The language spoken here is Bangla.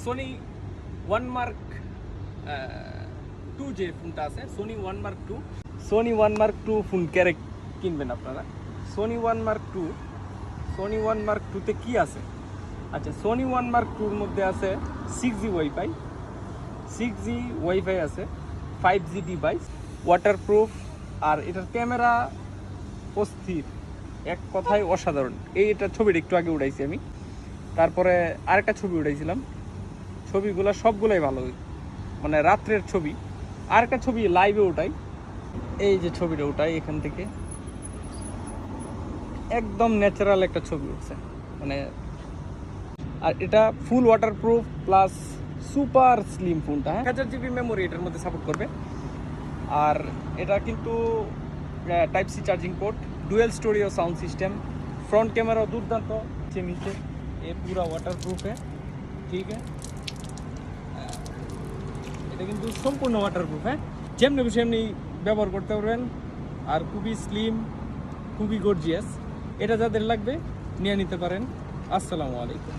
সোনি ওয়ান মার্ক 2 যে ফোনটা আছে, Sony one mark 2 phone correct কিনবেন আপনারা। সোনি ওয়ান মার্ক 2তে কি আছে? আচ্ছা, সোনি ওয়ান মার্ক 2-র মধ্যে আছে 6G ওয়াইফাই আছে, 5G ডিভাইস, ওয়াটারপ্রুফ, আর এটার ক্যামেরা অস্থির, এক কথায় অসাধারণ। এইটার ছবিটা একটু আগে উঠাইছি আমি, তারপরে আরেকটা ছবি উঠাইছিলাম, ছবিগুলো সবগুলোই ভালো, মানে রাত্রের ছবি। আরেকটা ছবি লাইভে উঠাই, এই যে ছবিটা উঠাই এখান থেকে, একদম ন্যাচারাল একটা ছবি উঠছে মানে। আর এটা ফুল ওয়াটারপ্রুফ প্লাস সুপার স্লিম ফোনটা, হ্যাঁ, 1000 GB মেমোরি এটার মধ্যে সাপোর্ট করবে। আর এটা কিন্তু type C charging port, dual stereo sound system, front camera दुर्दाন্ত नीचे ये पूरा वाटरप्रूफ है, ठीक है। এটা কিন্তু সম্পূর্ণ ওয়াটারপ্রুফ, হ্যাঁ, যেমনি খুশি এমনি ব্যবহার করতে পারবেন। আর খুবই স্লিম, খুবই গর্জিয়াস। এটা যাদের লাগবে নিয়ে নিতে পারেন। আসসালামু আলাইকুম।